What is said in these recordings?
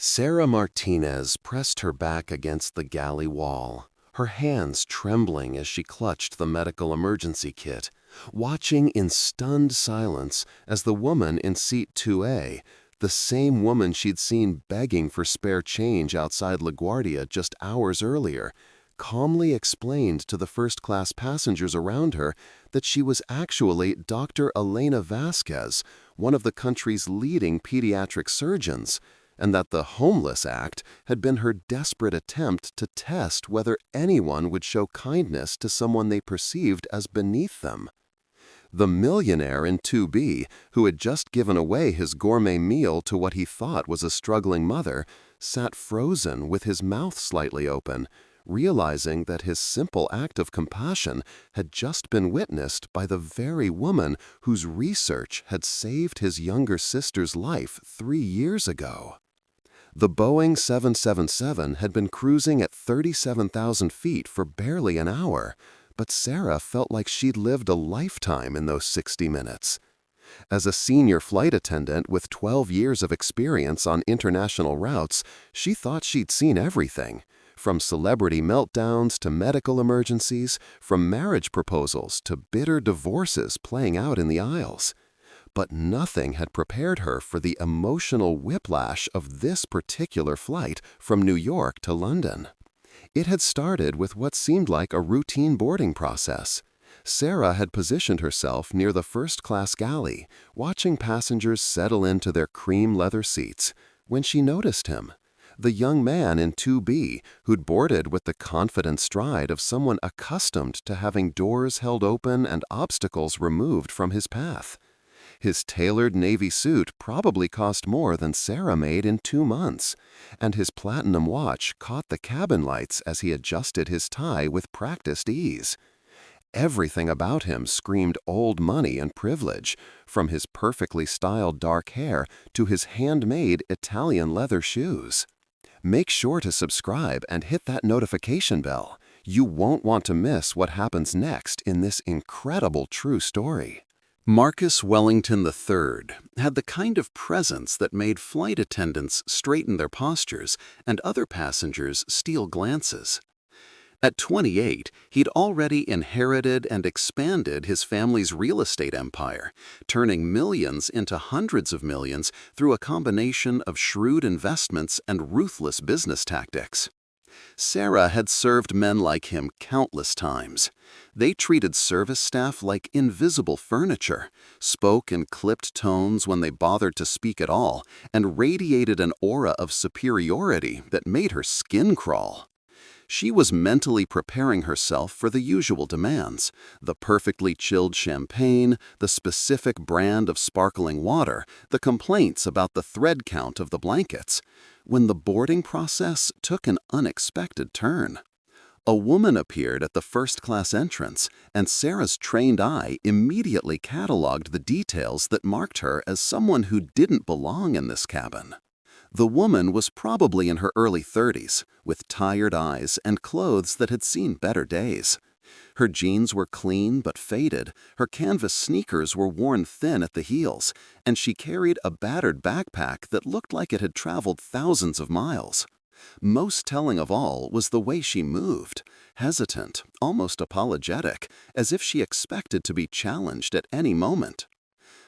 Sarah Martinez pressed her back against the galley wall, her hands trembling as she clutched the medical emergency kit, watching in stunned silence as the woman in seat 2A, the same woman she'd seen begging for spare change outside LaGuardia just hours earlier, calmly explained to the first-class passengers around her that she was actually Dr. Elena Vasquez, one of the country's leading pediatric surgeons, and that the Homeless Act had been her desperate attempt to test whether anyone would show kindness to someone they perceived as beneath them. The millionaire in 2B, who had just given away his gourmet meal to what he thought was a struggling mother, sat frozen with his mouth slightly open, realizing that his simple act of compassion had just been witnessed by the very woman whose research had saved his younger sister's life 3 years ago. The Boeing 777 had been cruising at 37,000 feet for barely an hour, but Sarah felt like she'd lived a lifetime in those 60 minutes. As a senior flight attendant with 12 years of experience on international routes, she thought she'd seen everything, from celebrity meltdowns to medical emergencies, from marriage proposals to bitter divorces playing out in the aisles. But nothing had prepared her for the emotional whiplash of this particular flight from New York to London. It had started with what seemed like a routine boarding process. Sarah had positioned herself near the first-class galley, watching passengers settle into their cream leather seats, when she noticed him, the young man in 2B who'd boarded with the confident stride of someone accustomed to having doors held open and obstacles removed from his path. His tailored navy suit probably cost more than Sarah made in 2 months, and his platinum watch caught the cabin lights as he adjusted his tie with practiced ease. Everything about him screamed old money and privilege, from his perfectly styled dark hair to his handmade Italian leather shoes. Make sure to subscribe and hit that notification bell. You won't want to miss what happens next in this incredible true story. Marcus Wellington III had the kind of presence that made flight attendants straighten their postures and other passengers steal glances. At 28, he'd already inherited and expanded his family's real estate empire, turning millions into hundreds of millions through a combination of shrewd investments and ruthless business tactics. Sarah had served men like him countless times. They treated service staff like invisible furniture, spoke in clipped tones when they bothered to speak at all, and radiated an aura of superiority that made her skin crawl. She was mentally preparing herself for the usual demands: the perfectly chilled champagne, the specific brand of sparkling water, the complaints about the thread count of the blankets, when the boarding process took an unexpected turn. A woman appeared at the first-class entrance, and Sarah's trained eye immediately cataloged the details that marked her as someone who didn't belong in this cabin. The woman was probably in her early 30s, with tired eyes and clothes that had seen better days. Her jeans were clean but faded, her canvas sneakers were worn thin at the heels, and she carried a battered backpack that looked like it had traveled thousands of miles. Most telling of all was the way she moved, hesitant, almost apologetic, as if she expected to be challenged at any moment.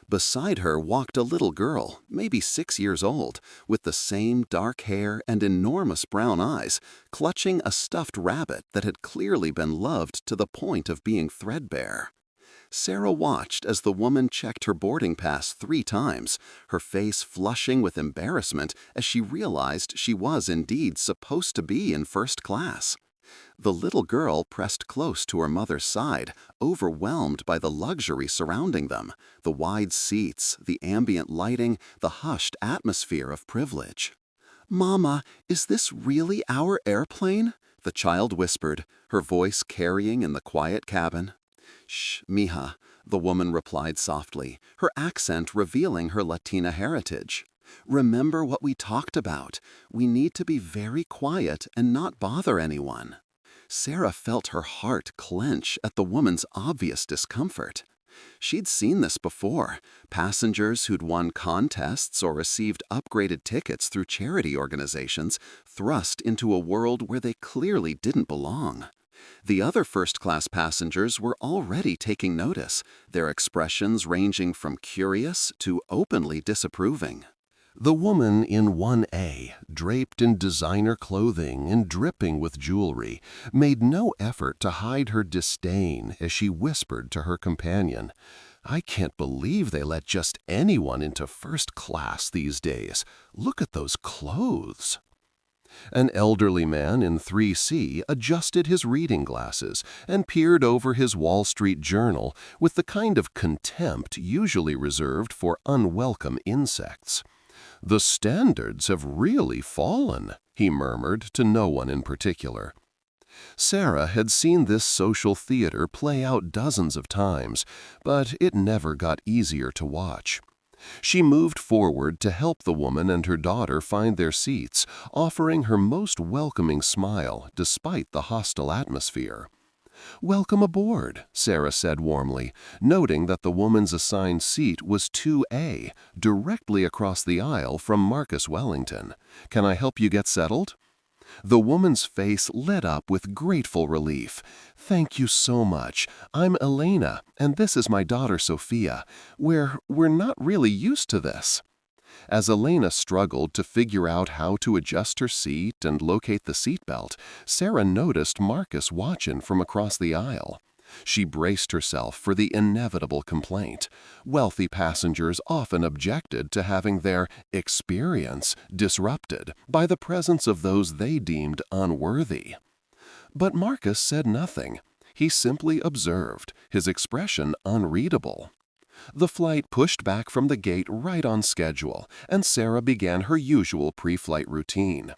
Beside her walked a little girl, maybe 6 years old, with the same dark hair and enormous brown eyes, clutching a stuffed rabbit that had clearly been loved to the point of being threadbare. Sarah watched as the woman checked her boarding pass 3 times, her face flushing with embarrassment as she realized she was indeed supposed to be in first class. The little girl pressed close to her mother's side, overwhelmed by the luxury surrounding them, the wide seats, the ambient lighting, the hushed atmosphere of privilege. "Mama, is this really our airplane?" the child whispered, her voice carrying in the quiet cabin. "Shh, mija," the woman replied softly, her accent revealing her Latina heritage. "Remember what we talked about. We need to be very quiet and not bother anyone." Sarah felt her heart clench at the woman's obvious discomfort. She'd seen this before. Passengers who'd won contests or received upgraded tickets through charity organizations thrust into a world where they clearly didn't belong. The other first-class passengers were already taking notice, their expressions ranging from curious to openly disapproving. The woman in 1A, draped in designer clothing and dripping with jewelry, made no effort to hide her disdain as she whispered to her companion, "I can't believe they let just anyone into first class these days. Look at those clothes." An elderly man in 3C adjusted his reading glasses and peered over his Wall Street Journal with the kind of contempt usually reserved for unwelcome insects. "The standards have really fallen," he murmured to no one in particular. Sarah had seen this social theater play out dozens of times, but it never got easier to watch. She moved forward to help the woman and her daughter find their seats, offering her most welcoming smile despite the hostile atmosphere. "Welcome aboard," Sarah said warmly, noting that the woman's assigned seat was 2A, directly across the aisle from Marcus Wellington. "Can I help you get settled?" The woman's face lit up with grateful relief. "Thank you so much. I'm Elena, and this is my daughter Sophia. We're not really used to this." As Elena struggled to figure out how to adjust her seat and locate the seatbelt, Sarah noticed Marcus watching from across the aisle. She braced herself for the inevitable complaint. Wealthy passengers often objected to having their experience disrupted by the presence of those they deemed unworthy. But Marcus said nothing. He simply observed, his expression unreadable. The flight pushed back from the gate right on schedule, and Sarah began her usual pre-flight routine.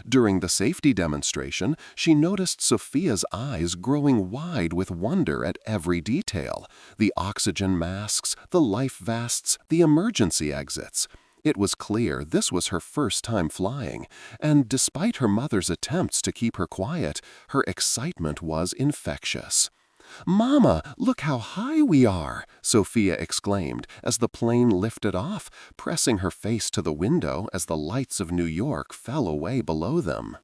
During the safety demonstration, she noticed Sophia's eyes growing wide with wonder at every detail: the oxygen masks, the life vests, the emergency exits. It was clear this was her first time flying, and despite her mother's attempts to keep her quiet, her excitement was infectious. "Mama, look how high we are!" Sophia exclaimed as the plane lifted off, pressing her face to the window as the lights of New York fell away below them.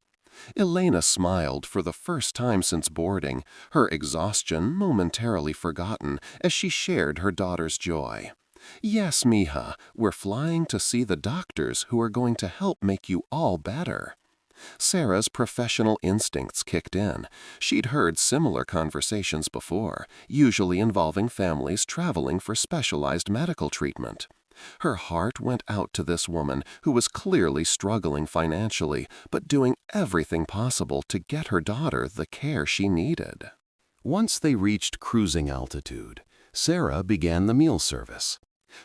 Elena smiled for the first time since boarding, her exhaustion momentarily forgotten as she shared her daughter's joy. "Yes, Mija, we're flying to see the doctors who are going to help make you all better." Sarah's professional instincts kicked in. She'd heard similar conversations before, usually involving families traveling for specialized medical treatment. Her heart went out to this woman who was clearly struggling financially, but doing everything possible to get her daughter the care she needed. Once they reached cruising altitude, Sarah began the meal service.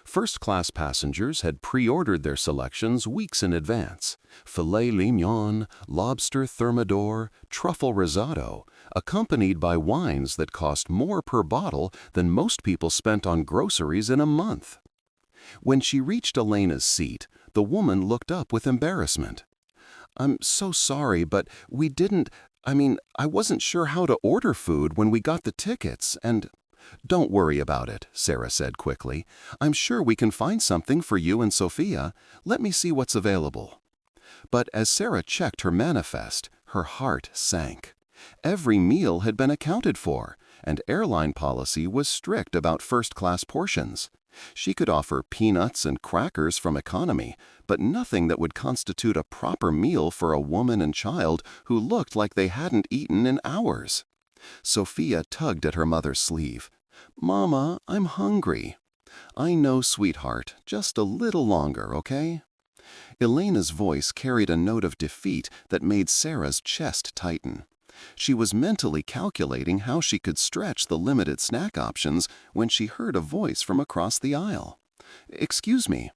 First-class passengers had pre-ordered their selections weeks in advance: filet mignon, lobster thermidor, truffle risotto, accompanied by wines that cost more per bottle than most people spent on groceries in a month. When she reached Elena's seat, the woman looked up with embarrassment. "I'm so sorry, but I wasn't sure how to order food when we got the tickets, and—" "Don't worry about it," Sarah said quickly. "I'm sure we can find something for you and Sophia. Let me see what's available." But as Sarah checked her manifest, her heart sank. Every meal had been accounted for, and airline policy was strict about first-class portions. She could offer peanuts and crackers from economy, but nothing that would constitute a proper meal for a woman and child who looked like they hadn't eaten in hours. Sophia tugged at her mother's sleeve. "Mama, I'm hungry." "I know, sweetheart. Just a little longer, okay?" Elena's voice carried a note of defeat that made Sarah's chest tighten. She was mentally calculating how she could stretch the limited snack options when she heard a voice from across the aisle. "Excuse me."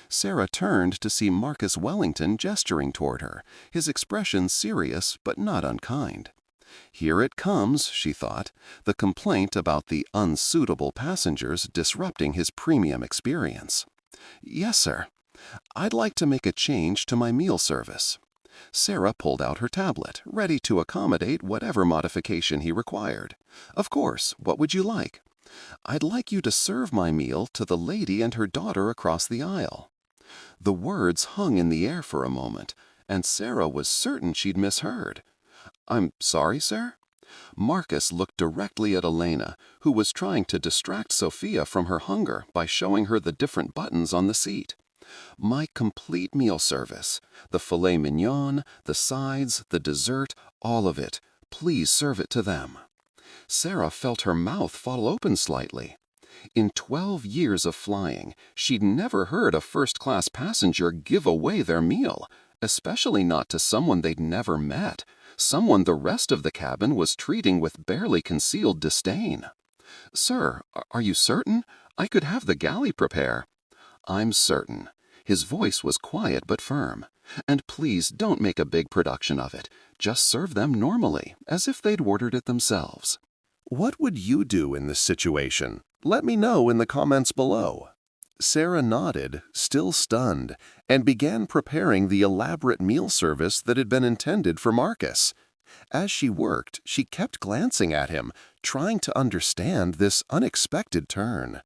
Sarah turned to see Marcus Wellington gesturing toward her, his expression serious but not unkind. Here it comes, she thought, the complaint about the unsuitable passengers disrupting his premium experience. "Yes, sir. I'd like to make a change to my meal service." Sarah pulled out her tablet, ready to accommodate whatever modification he required. "Of course. What would you like?" "I'd like you to serve my meal to the lady and her daughter across the aisle." The words hung in the air for a moment, and Sarah was certain she'd misheard. "I'm sorry, sir?" Marcus looked directly at Elena, who was trying to distract Sophia from her hunger by showing her the different buttons on the seat. "My complete meal service. The filet mignon, the sides, the dessert, all of it. Please serve it to them." Sarah felt her mouth fall open slightly. In 12 years of flying, she'd never heard a first-class passenger give away their meal, especially not to someone they'd never met, someone the rest of the cabin was treating with barely concealed disdain. "Sir, are you certain? I could have the galley prepare." "I'm certain." His voice was quiet but firm. "And please don't make a big production of it. Just serve them normally, as if they'd ordered it themselves." What would you do in this situation? Let me know in the comments below. Sarah nodded, still stunned, and began preparing the elaborate meal service that had been intended for Marcus. As she worked, she kept glancing at him, trying to understand this unexpected turn.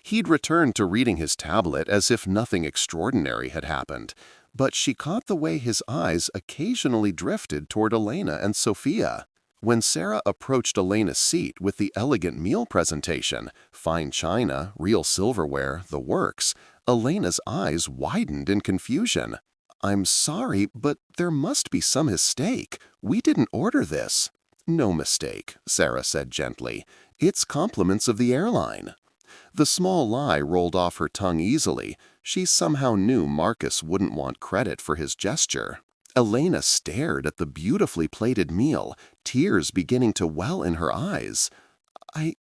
He'd returned to reading his tablet as if nothing extraordinary had happened, but she caught the way his eyes occasionally drifted toward Elena and Sophia. When Sarah approached Elena's seat with the elegant meal presentation, fine china, real silverware, the works, Elena's eyes widened in confusion. "I'm sorry, but there must be some mistake. We didn't order this." "No mistake," Sarah said gently. "It's compliments of the airline." The small lie rolled off her tongue easily. She somehow knew Marcus wouldn't want credit for his gesture. Elena stared at the beautifully plated meal, tears beginning to well in her eyes. I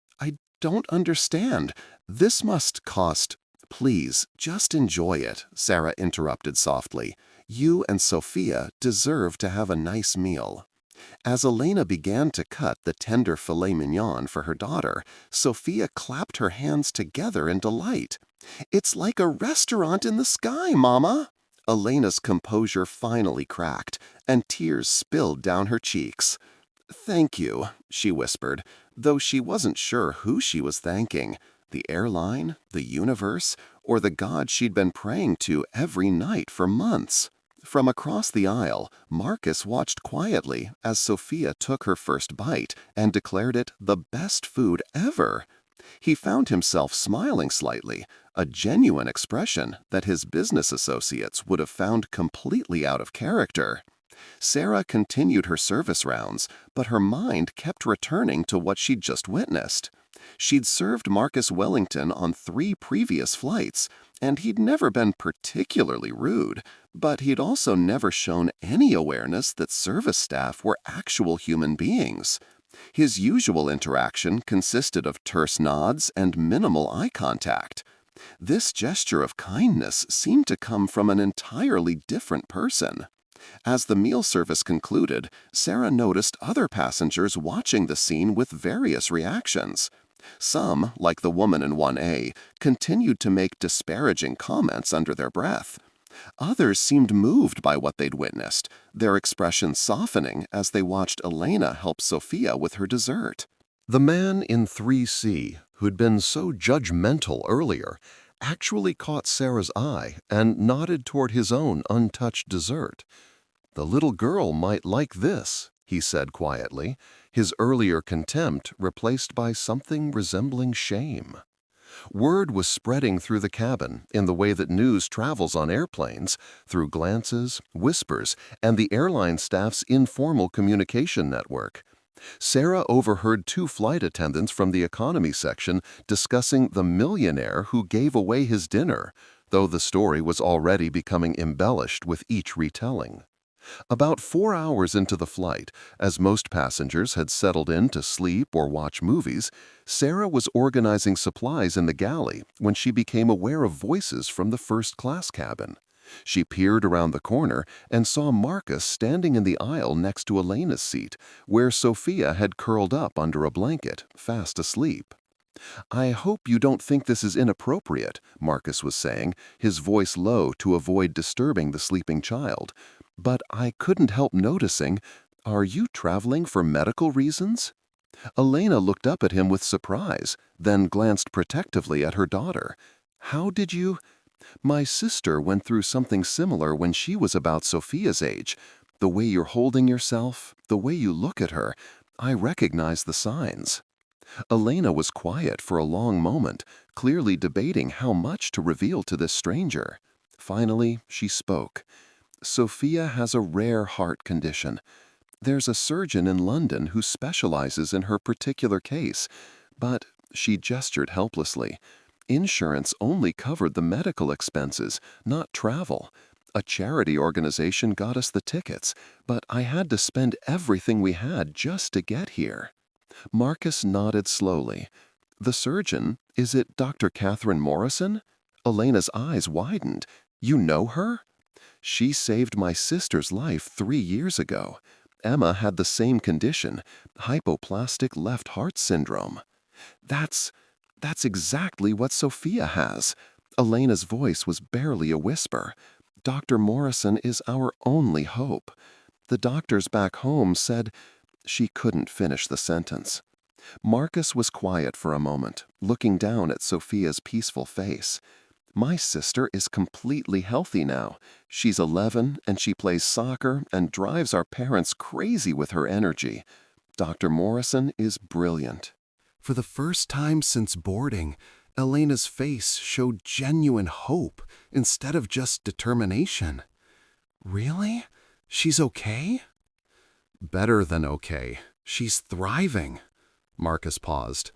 don't understand. This must cost—" "Please, just enjoy it," Sarah interrupted softly. "You and Sophia deserve to have a nice meal." As Elena began to cut the tender filet mignon for her daughter, Sophia clapped her hands together in delight. "It's like a restaurant in the sky, Mama!" Elena's composure finally cracked, and tears spilled down her cheeks. "Thank you," she whispered, though she wasn't sure who she was thanking, the airline, the universe, or the God she'd been praying to every night for months. From across the aisle, Marcus watched quietly as Sophia took her first bite and declared it the best food ever. He found himself smiling slightly, a genuine expression that his business associates would have found completely out of character. Sarah continued her service rounds, but her mind kept returning to what she'd just witnessed. She'd served Marcus Wellington on 3 previous flights, and he'd never been particularly rude, but he'd also never shown any awareness that service staff were actual human beings. His usual interaction consisted of terse nods and minimal eye contact. This gesture of kindness seemed to come from an entirely different person. As the meal service concluded, Sarah noticed other passengers watching the scene with various reactions. Some, like the woman in 1A, continued to make disparaging comments under their breath. Others seemed moved by what they'd witnessed, their expressions softening as they watched Elena help Sophia with her dessert. The man in 3C, who'd been so judgmental earlier, actually caught Sarah's eye and nodded toward his own untouched dessert. "The little girl might like this," he said quietly, his earlier contempt replaced by something resembling shame. Word was spreading through the cabin in the way that news travels on airplanes, through glances, whispers, and the airline staff's informal communication network. Sarah overheard 2 flight attendants from the economy section discussing the millionaire who gave away his dinner, though the story was already becoming embellished with each retelling. About 4 hours into the flight, as most passengers had settled in to sleep or watch movies, Sarah was organizing supplies in the galley when she became aware of voices from the first-class cabin. She peered around the corner and saw Marcus standing in the aisle next to Elena's seat, where Sophia had curled up under a blanket, fast asleep. "I hope you don't think this is inappropriate," Marcus was saying, his voice low to avoid disturbing the sleeping child. "But I couldn't help noticing, are you traveling for medical reasons?" Elena looked up at him with surprise, then glanced protectively at her daughter. How did you? My sister went through something similar when she was about Sophia's age. The way you're holding yourself, the way you look at her, I recognize the signs. Elena was quiet for a long moment, clearly debating how much to reveal to this stranger. Finally, she spoke. Sophia has a rare heart condition. There's a surgeon in London who specializes in her particular case, but she gestured helplessly. Insurance only covered the medical expenses, not travel. A charity organization got us the tickets, but I had to spend everything we had just to get here. Marcus nodded slowly. The surgeon? Is it Dr. Catherine Morrison? Elena's eyes widened. You know her? She saved my sister's life 3 years ago. Emma had the same condition, hypoplastic left heart syndrome. That's exactly what Sophia has. Elena's voice was barely a whisper. Dr. Morrison is our only hope. The doctors back home said she couldn't finish the sentence. Marcus was quiet for a moment, looking down at Sophia's peaceful face. My sister is completely healthy now. She's 11 and she plays soccer and drives our parents crazy with her energy. Dr. Morrison is brilliant. For the first time since boarding, Elena's face showed genuine hope instead of just determination. Really? She's okay? Better than okay. She's thriving. Marcus paused.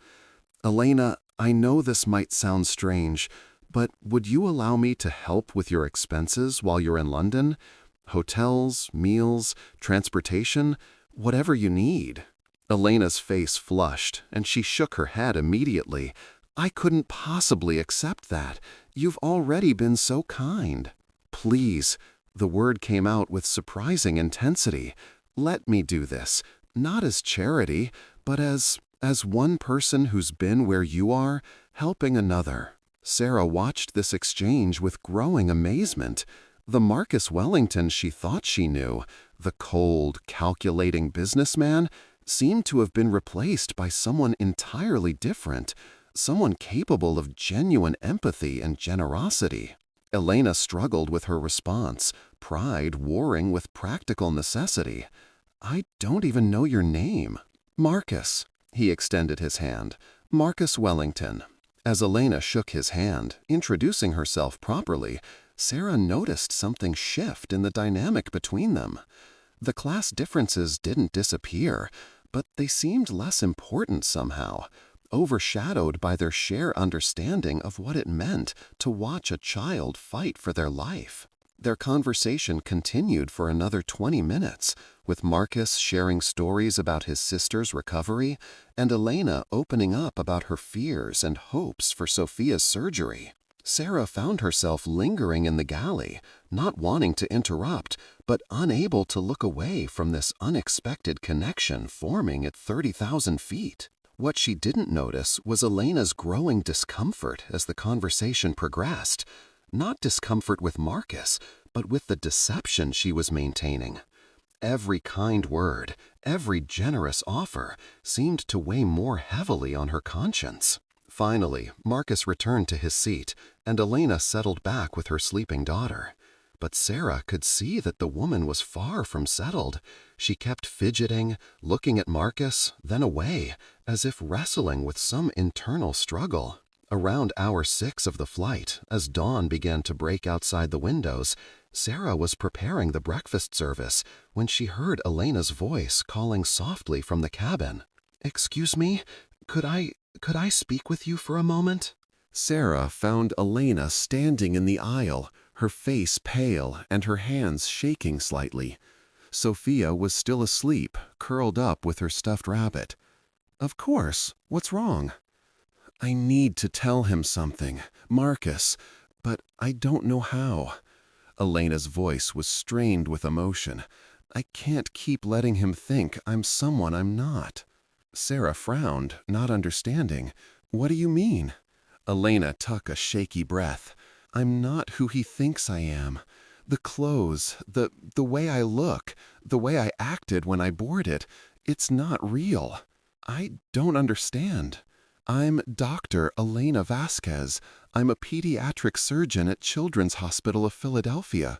Elena, I know this might sound strange, but would you allow me to help with your expenses while you're in London? Hotels, meals, transportation, whatever you need. Elena's face flushed, and she shook her head immediately. I couldn't possibly accept that. You've already been so kind. Please, the word came out with surprising intensity. Let me do this, not as charity, but as one person who's been where you are, helping another. Sarah watched this exchange with growing amazement. The Marcus Wellington she thought she knew, the cold, calculating businessman, seemed to have been replaced by someone entirely different, someone capable of genuine empathy and generosity. Elena struggled with her response, pride warring with practical necessity. I don't even know your name. Marcus. He extended his hand. Marcus Wellington. As Elena shook his hand, introducing herself properly, Sarah noticed something shift in the dynamic between them. The class differences didn't disappear, but they seemed less important somehow, overshadowed by their shared understanding of what it meant to watch a child fight for their life. Their conversation continued for another 20 minutes, with Marcus sharing stories about his sister's recovery and Elena opening up about her fears and hopes for Sophia's surgery. Sarah found herself lingering in the galley, not wanting to interrupt, but unable to look away from this unexpected connection forming at 30,000 feet. What she didn't notice was Elena's growing discomfort as the conversation progressed. Not discomfort with Marcus, but with the deception she was maintaining. Every kind word, every generous offer seemed to weigh more heavily on her conscience. Finally, Marcus returned to his seat, and Elena settled back with her sleeping daughter. But Sarah could see that the woman was far from settled. She kept fidgeting, looking at Marcus, then away, as if wrestling with some internal struggle. Around hour 6 of the flight, as dawn began to break outside the windows, Sarah was preparing the breakfast service when she heard Elena's voice calling softly from the cabin. Excuse me, could I speak with you for a moment? Sarah found Elena standing in the aisle, her face pale and her hands shaking slightly. Sophia was still asleep, curled up with her stuffed rabbit. Of course, what's wrong? I need to tell him something, Marcus, but I don't know how. Elena's voice was strained with emotion. I can't keep letting him think I'm someone I'm not. Sarah frowned, not understanding. What do you mean? Elena took a shaky breath. I'm not who he thinks I am. The clothes, the way I look, the way I acted when I boarded, it's not real. I don't understand. I'm Dr. Elena Vasquez. I'm a pediatric surgeon at Children's Hospital of Philadelphia.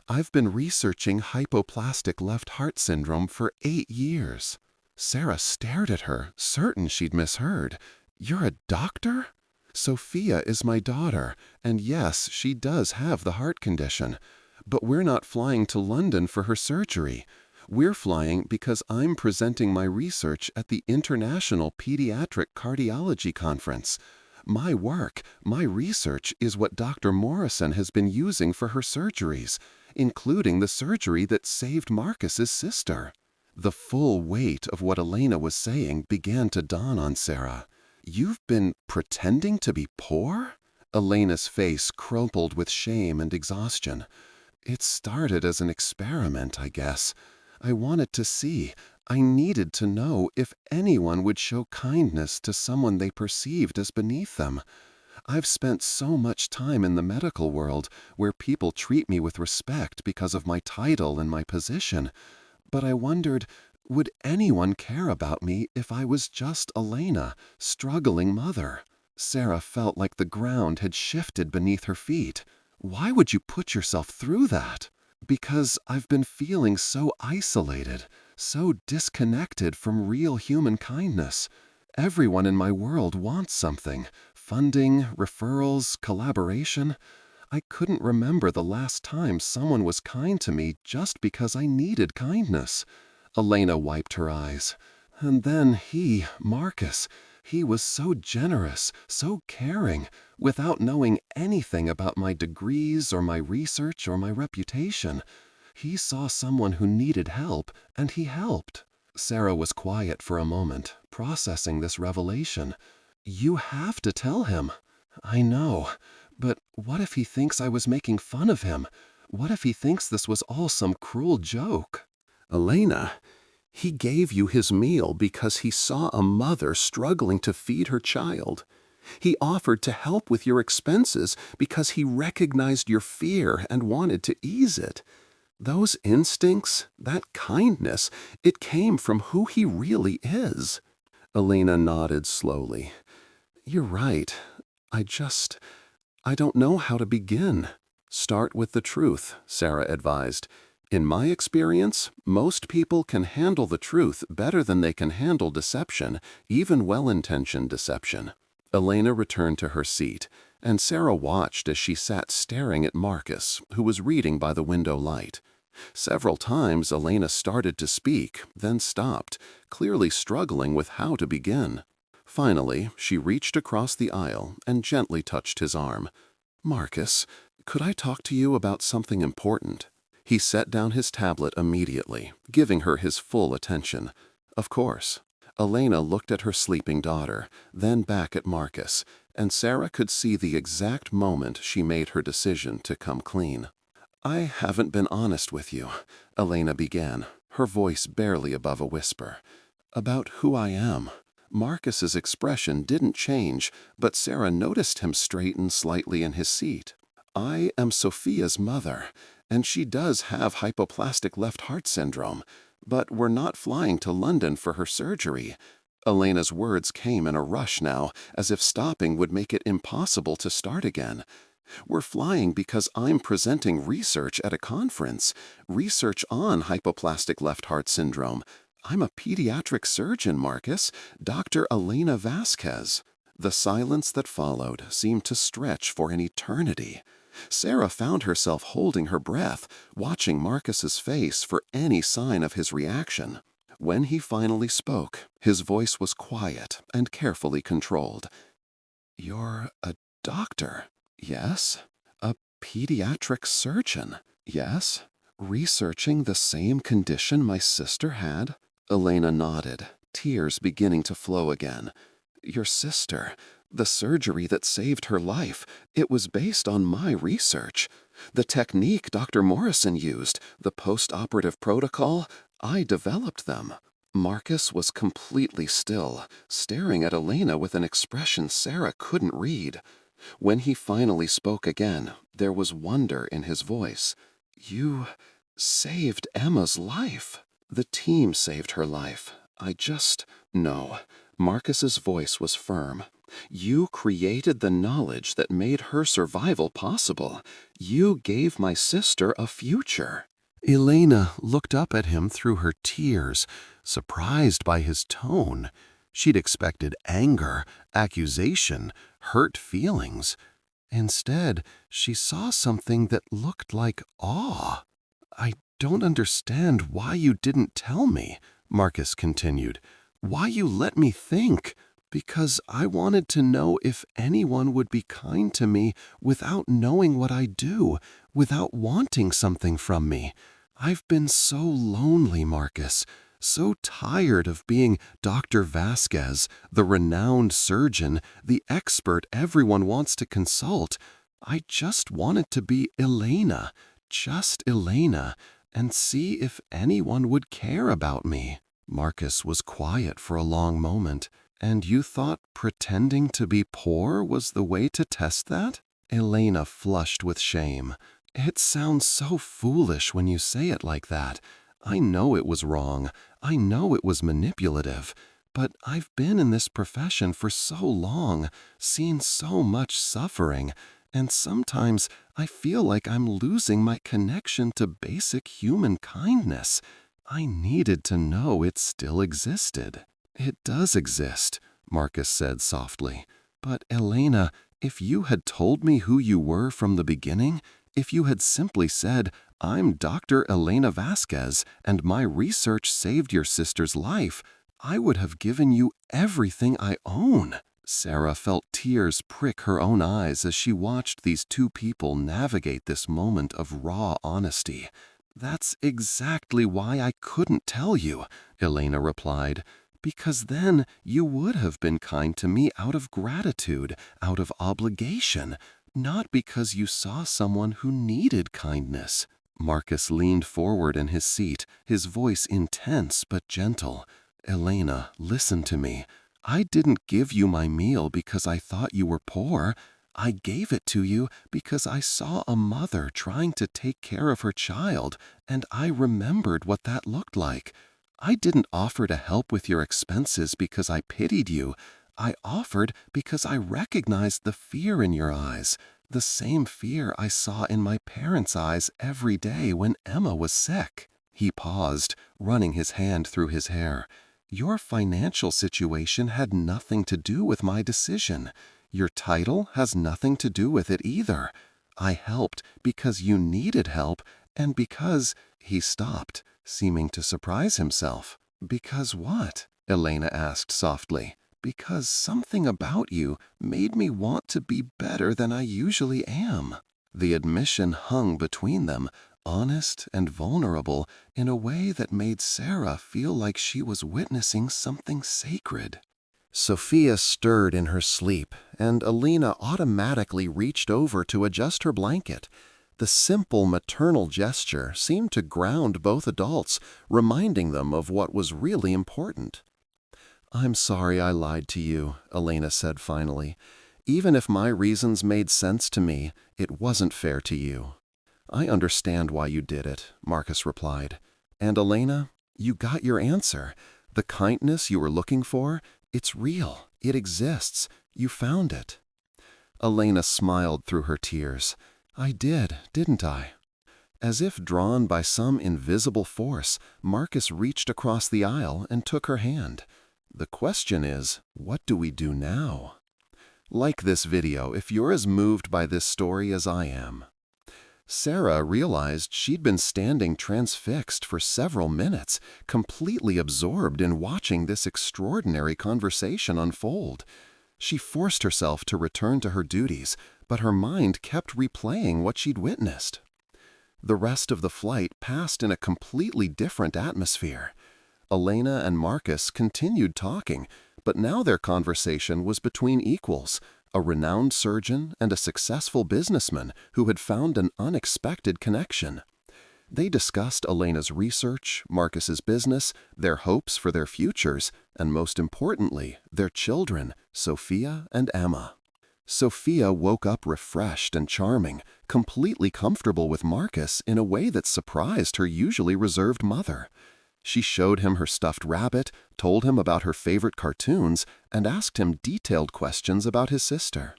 I've been researching hypoplastic left heart syndrome for 8 years. Sarah stared at her, certain she'd misheard. You're a doctor? Sophia is my daughter, and yes, she does have the heart condition. But we're not flying to London for her surgery. We're flying because I'm presenting my research at the International Pediatric Cardiology Conference. My work, my research is what Dr. Morrison has been using for her surgeries, including the surgery that saved Marcus's sister. The full weight of what Elena was saying began to dawn on Sarah. You've been pretending to be poor? Elena's face crumpled with shame and exhaustion. It started as an experiment, I guess. I wanted to see. I needed to know if anyone would show kindness to someone they perceived as beneath them. I've spent so much time in the medical world where people treat me with respect because of my title and my position. But I wondered, would anyone care about me if I was just Elena, struggling mother? Sarah felt like the ground had shifted beneath her feet. Why would you put yourself through that? Because I've been feeling so isolated, so disconnected from real human kindness. Everyone in my world wants something: funding, referrals, collaboration. I couldn't remember the last time someone was kind to me just because I needed kindness. Elena wiped her eyes. And then Marcus, he was so generous, so caring, without knowing anything about my degrees or my research or my reputation. He saw someone who needed help, and he helped. Sarah was quiet for a moment, processing this revelation. You have to tell him. I know, but what if he thinks I was making fun of him? What if he thinks this was all some cruel joke? Elena, he gave you his meal because he saw a mother struggling to feed her child. He offered to help with your expenses because he recognized your fear and wanted to ease it. Those instincts, that kindness, it came from who he really is. Elena nodded slowly. You're right. I don't know how to begin. Start with the truth, Sarah advised. In my experience, most people can handle the truth better than they can handle deception, even well-intentioned deception. Elena returned to her seat, and Sarah watched as she sat staring at Marcus, who was reading by the window light. Several times Elena started to speak, then stopped, clearly struggling with how to begin. Finally, she reached across the aisle and gently touched his arm. Marcus, could I talk to you about something important? He set down his tablet immediately, giving her his full attention. Of course. Elena looked at her sleeping daughter, then back at Marcus, and Sarah could see the exact moment she made her decision to come clean. I haven't been honest with you, Elena began, her voice barely above a whisper. About who I am. Marcus's expression didn't change, but Sarah noticed him straighten slightly in his seat. I am Sophia's mother, and she does have hypoplastic left heart syndrome, but we're not flying to London for her surgery. Elena's words came in a rush now, as if stopping would make it impossible to start again. We're flying because I'm presenting research at a conference, research on hypoplastic left heart syndrome. I'm a pediatric surgeon, Marcus, Dr. Elena Vasquez. The silence that followed seemed to stretch for an eternity. Sarah found herself holding her breath, watching Marcus's face for any sign of his reaction. When he finally spoke, his voice was quiet and carefully controlled. You're a doctor, yes? A pediatric surgeon, yes? Researching the same condition my sister had? Elena nodded, tears beginning to flow again. Your sister, the surgery that saved her life, it was based on my research. The technique Dr. Morrison used, the post-operative protocol, I developed them. Marcus was completely still, staring at Elena with an expression Sarah couldn't read. When he finally spoke again, there was wonder in his voice. You saved Emma's life. The team saved her life. No. Marcus's voice was firm. You created the knowledge that made her survival possible. You gave my sister a future. Elena looked up at him through her tears, surprised by his tone. She'd expected anger, accusation, hurt feelings. Instead, she saw something that looked like awe. I don't understand why you didn't tell me, Marcus continued. Why you let me think? Because I wanted to know if anyone would be kind to me without knowing what I do, without wanting something from me. I've been so lonely, Marcus, so tired of being Dr. Vasquez, the renowned surgeon, the expert everyone wants to consult. I just wanted to be Elena, just Elena, and see if anyone would care about me. Marcus was quiet for a long moment. And you thought pretending to be poor was the way to test that? Elena flushed with shame. It sounds so foolish when you say it like that. I know it was wrong. I know it was manipulative. But I've been in this profession for so long, seen so much suffering, and sometimes I feel like I'm losing my connection to basic human kindness. I needed to know it still existed. It does exist, Marcus said softly. But Elena, if you had told me who you were from the beginning, if you had simply said, I'm Dr. Elena Vasquez and my research saved your sister's life, I would have given you everything I own. Sarah felt tears prick her own eyes as she watched these two people navigate this moment of raw honesty. That's exactly why I couldn't tell you, Elena replied. Because then you would have been kind to me out of gratitude, out of obligation, not because you saw someone who needed kindness. Marcus leaned forward in his seat, his voice intense but gentle. Elena, listen to me. I didn't give you my meal because I thought you were poor. I gave it to you because I saw a mother trying to take care of her child, and I remembered what that looked like. I didn't offer to help with your expenses because I pitied you. I offered because I recognized the fear in your eyes, the same fear I saw in my parents' eyes every day when Emma was sick. He paused, running his hand through his hair. Your financial situation had nothing to do with my decision. Your title has nothing to do with it either. I helped because you needed help and because— He stopped, seeming to surprise himself. Because what? Elena asked softly. Because something about you made me want to be better than I usually am. The admission hung between them, honest and vulnerable, in a way that made Sarah feel like she was witnessing something sacred. Sophia stirred in her sleep, and Elena automatically reached over to adjust her blanket. The simple maternal gesture seemed to ground both adults, reminding them of what was really important. I'm sorry I lied to you, Elena said finally. Even if my reasons made sense to me, it wasn't fair to you. I understand why you did it, Marcus replied. And Elena, you got your answer. The kindness you were looking for, it's real. It exists. You found it. Elena smiled through her tears. I did, didn't I? As if drawn by some invisible force, Marcus reached across the aisle and took her hand. The question is, what do we do now? Like this video if you're as moved by this story as I am. Sarah realized she'd been standing transfixed for several minutes, completely absorbed in watching this extraordinary conversation unfold. She forced herself to return to her duties, but her mind kept replaying what she'd witnessed. The rest of the flight passed in a completely different atmosphere. Elena and Marcus continued talking, but now their conversation was between equals, a renowned surgeon and a successful businessman who had found an unexpected connection. They discussed Elena's research, Marcus's business, their hopes for their futures, and most importantly, their children, Sophia and Emma. Sophia woke up refreshed and charming, completely comfortable with Marcus in a way that surprised her usually reserved mother. She showed him her stuffed rabbit, told him about her favorite cartoons, and asked him detailed questions about his sister.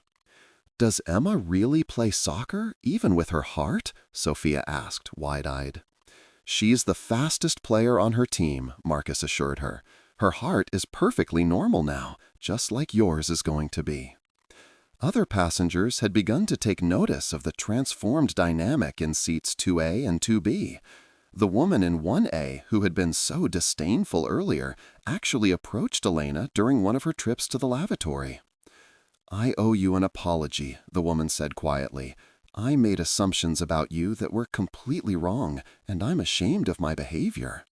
"Does Emma really play soccer, even with her heart?" Sophia asked, wide-eyed. "She's the fastest player on her team," Marcus assured her. "Her heart is perfectly normal now, just like yours is going to be." Other passengers had begun to take notice of the transformed dynamic in seats 2A and 2B. The woman in 1A, who had been so disdainful earlier, actually approached Elena during one of her trips to the lavatory. "I owe you an apology," the woman said quietly. "I made assumptions about you that were completely wrong, and I'm ashamed of my behavior."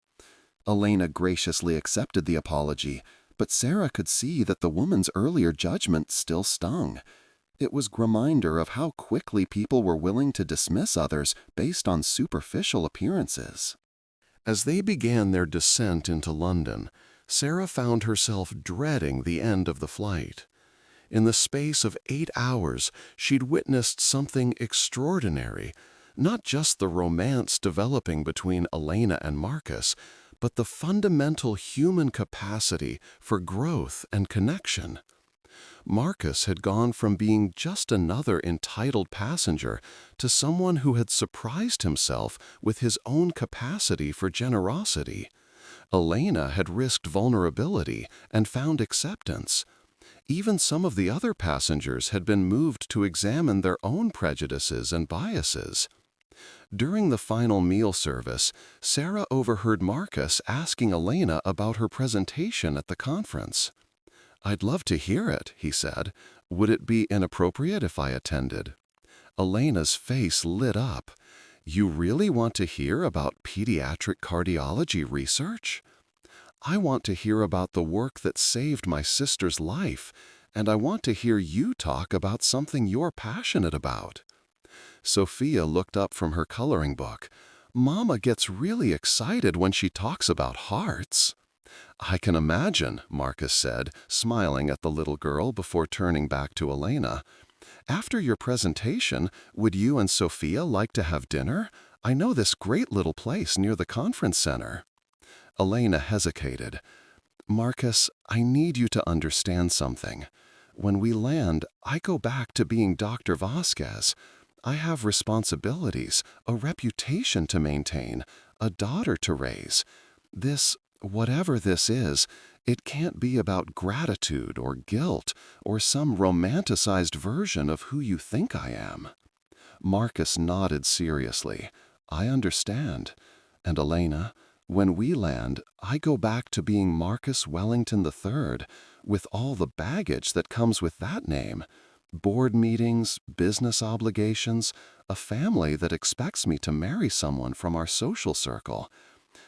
Elena graciously accepted the apology, but Sarah could see that the woman's earlier judgment still stung. It was a reminder of how quickly people were willing to dismiss others based on superficial appearances. As they began their descent into London, Sarah found herself dreading the end of the flight. In the space of 8 hours, she'd witnessed something extraordinary, not just the romance developing between Elena and Marcus, but the fundamental human capacity for growth and connection. Marcus had gone from being just another entitled passenger to someone who had surprised himself with his own capacity for generosity. Elena had risked vulnerability and found acceptance. Even some of the other passengers had been moved to examine their own prejudices and biases. During the final meal service, Sarah overheard Marcus asking Elena about her presentation at the conference. "I'd love to hear it," he said. "Would it be inappropriate if I attended?" Elena's face lit up. "You really want to hear about pediatric cardiology research? I want to hear about the work that saved my sister's life, and I want to hear you talk about something you're passionate about." Sophia looked up from her coloring book. "Mama gets really excited when she talks about hearts." "I can imagine," Marcus said, smiling at the little girl before turning back to Elena. "After your presentation, would you and Sophia like to have dinner? I know this great little place near the conference center." Elena hesitated. "Marcus, I need you to understand something. When we land, I go back to being Dr. Vasquez. I have responsibilities, a reputation to maintain, a daughter to raise. Whatever this is, it can't be about gratitude or guilt or some romanticized version of who you think I am." Marcus nodded seriously. "I understand. And Elena, when we land, I go back to being Marcus Wellington III, with all the baggage that comes with that name. Board meetings, business obligations, a family that expects me to marry someone from our social circle.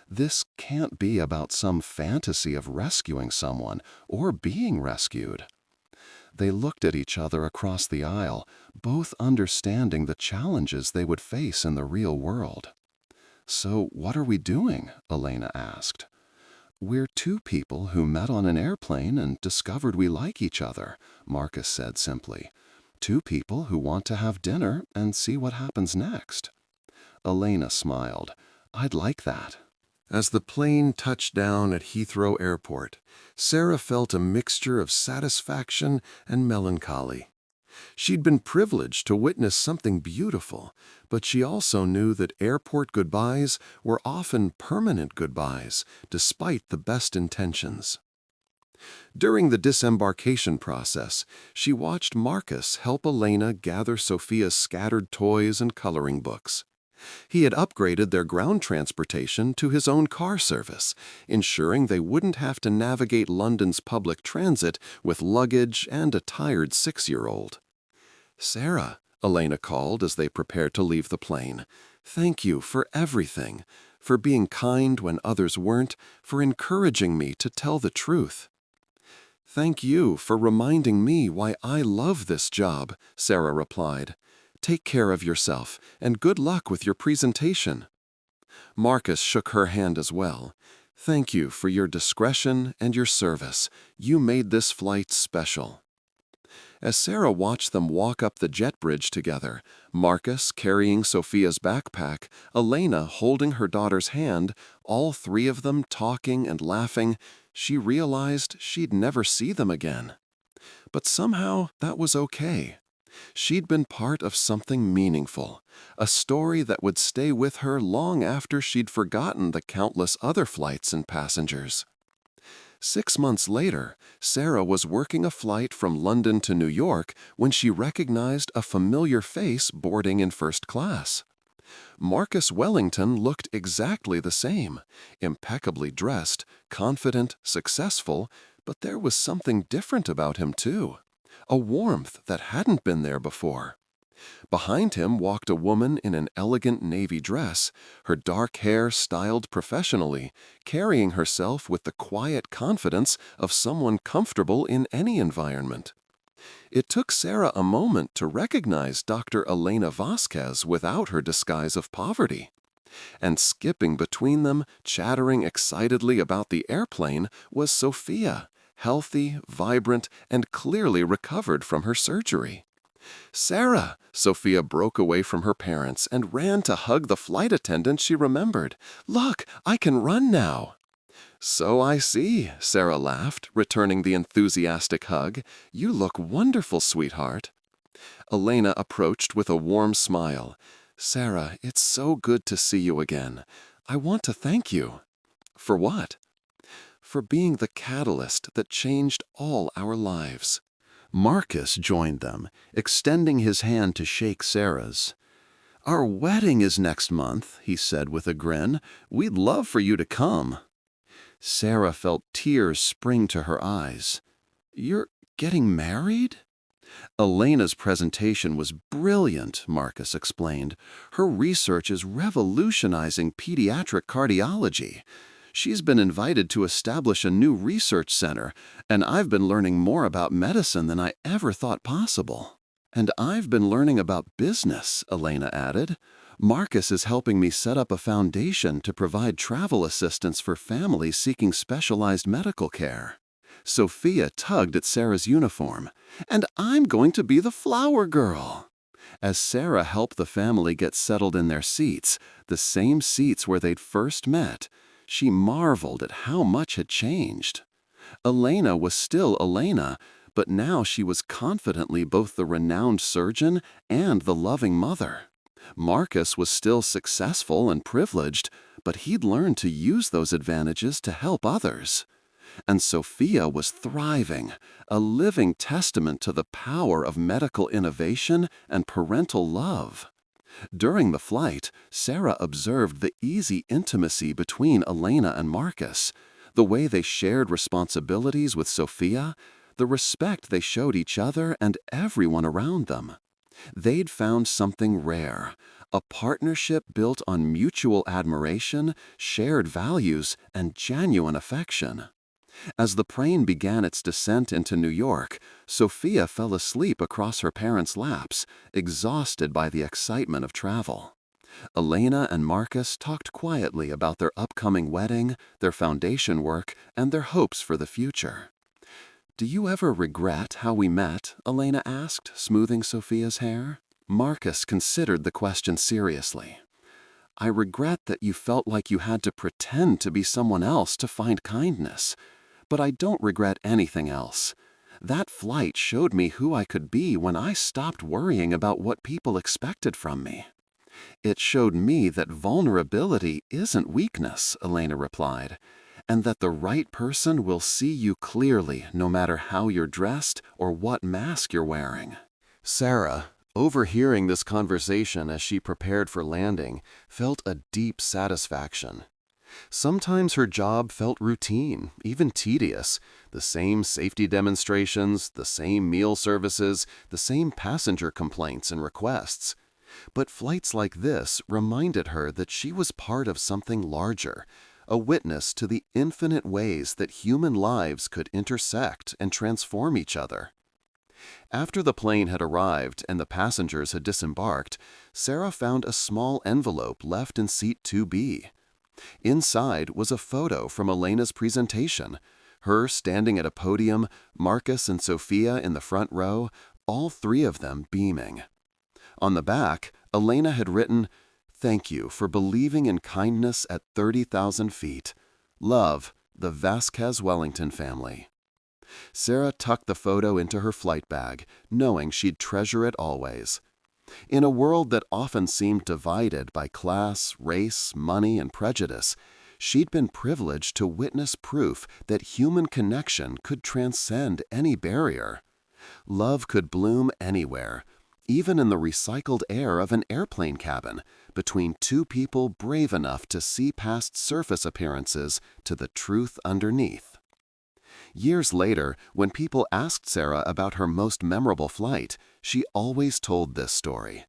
This can't be about some fantasy of rescuing someone or being rescued." They looked at each other across the aisle, both understanding the challenges they would face in the real world. "So what are we doing?" Elena asked. "We're two people who met on an airplane and discovered we like each other," Marcus said simply. "Two people who want to have dinner and see what happens next." Elena smiled. "I'd like that." As the plane touched down at Heathrow Airport, Sarah felt a mixture of satisfaction and melancholy. She'd been privileged to witness something beautiful, but she also knew that airport goodbyes were often permanent goodbyes, despite the best intentions. During the disembarkation process, she watched Marcus help Elena gather Sophia's scattered toys and coloring books. He had upgraded their ground transportation to his own car service, ensuring they wouldn't have to navigate London's public transit with luggage and a tired 6-year-old. "Sarah," Elena called as they prepared to leave the plane, "thank you for everything, for being kind when others weren't, for encouraging me to tell the truth." "Thank you for reminding me why I love this job," Sarah replied. "Take care of yourself, and good luck with your presentation." Marcus shook her hand as well. "Thank you for your discretion and your service. You made this flight special." As Sarah watched them walk up the jet bridge together, Marcus carrying Sophia's backpack, Elena holding her daughter's hand, all three of them talking and laughing, she realized she'd never see them again. But somehow that was okay. She'd been part of something meaningful, a story that would stay with her long after she'd forgotten the countless other flights and passengers. 6 months later, Sarah was working a flight from London to New York when she recognized a familiar face boarding in first class. Marcus Wellington looked exactly the same, impeccably dressed, confident, successful, but there was something different about him too, a warmth that hadn't been there before. Behind him walked a woman in an elegant navy dress, her dark hair styled professionally, carrying herself with the quiet confidence of someone comfortable in any environment. It took Sarah a moment to recognize Dr. Elena Vasquez without her disguise of poverty. And skipping between them, chattering excitedly about the airplane, was Sophia, healthy, vibrant, and clearly recovered from her surgery. "Sarah!" Sophia broke away from her parents and ran to hug the flight attendant she remembered. "Look, I can run now." "So I see," Sarah laughed, returning the enthusiastic hug. "You look wonderful, sweetheart." Elena approached with a warm smile. "Sarah, it's so good to see you again. I want to thank you." "For what?" "For being the catalyst that changed all our lives." Marcus joined them, extending his hand to shake Sarah's. "Our wedding is next month," he said with a grin. "We'd love for you to come." Sarah felt tears spring to her eyes. "You're getting married?" Elena's presentation was brilliant, Marcus explained. "Her research is revolutionizing pediatric cardiology. She's been invited to establish a new research center, and I've been learning more about medicine than I ever thought possible." "And I've been learning about business," Elena added. "Marcus is helping me set up a foundation to provide travel assistance for families seeking specialized medical care." Sophia tugged at Sarah's uniform. "And I'm going to be the flower girl." As Sarah helped the family get settled in their seats, the same seats where they'd first met, she marveled at how much had changed. Elena was still Elena, but now she was confidently both the renowned surgeon and the loving mother. Marcus was still successful and privileged, but he'd learned to use those advantages to help others. And Sophia was thriving, a living testament to the power of medical innovation and parental love. During the flight, Sarah observed the easy intimacy between Elena and Marcus, the way they shared responsibilities with Sophia, the respect they showed each other and everyone around them. They'd found something rare, a partnership built on mutual admiration, shared values, and genuine affection. As the plane began its descent into New York, Sophia fell asleep across her parents' laps, exhausted by the excitement of travel. Elena and Marcus talked quietly about their upcoming wedding, their foundation work, and their hopes for the future. "Do you ever regret how we met?" Elena asked, smoothing Sophia's hair. Marcus considered the question seriously. "I regret that you felt like you had to pretend to be someone else to find kindness. But I don't regret anything else. That flight showed me who I could be when I stopped worrying about what people expected from me." "It showed me that vulnerability isn't weakness," Elena replied, "and that the right person will see you clearly no matter how you're dressed or what mask you're wearing." Sarah, overhearing this conversation as she prepared for landing, felt a deep satisfaction. Sometimes her job felt routine, even tedious. The same safety demonstrations, the same meal services, the same passenger complaints and requests. But flights like this reminded her that she was part of something larger, a witness to the infinite ways that human lives could intersect and transform each other. After the plane had arrived and the passengers had disembarked, Sarah found a small envelope left in seat 2B. Inside was a photo from Elena's presentation. Her standing at a podium, Marcus and Sophia in the front row, all three of them beaming. On the back, Elena had written, "Thank you for believing in kindness at 30,000 feet. Love, the Vasquez Wellington family." Sarah tucked the photo into her flight bag, knowing she'd treasure it always. In a world that often seemed divided by class, race, money, and prejudice, she'd been privileged to witness proof that human connection could transcend any barrier. Love could bloom anywhere, even in the recycled air of an airplane cabin, between two people brave enough to see past surface appearances to the truth underneath. Years later, when people asked Sarah about her most memorable flight, she always told this story.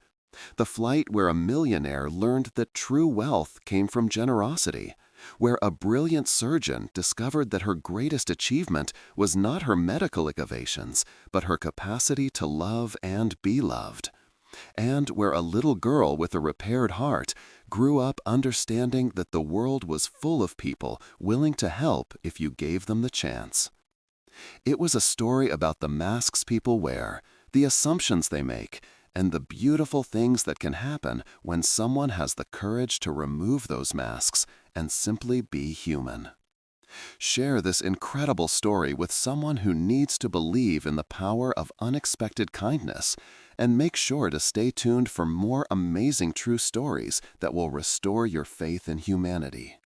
The flight where a millionaire learned that true wealth came from generosity, where a brilliant surgeon discovered that her greatest achievement was not her medical innovations, but her capacity to love and be loved, and where a little girl with a repaired heart grew up understanding that the world was full of people willing to help if you gave them the chance. It was a story about the masks people wear, the assumptions they make, and the beautiful things that can happen when someone has the courage to remove those masks and simply be human. Share this incredible story with someone who needs to believe in the power of unexpected kindness, and make sure to stay tuned for more amazing true stories that will restore your faith in humanity.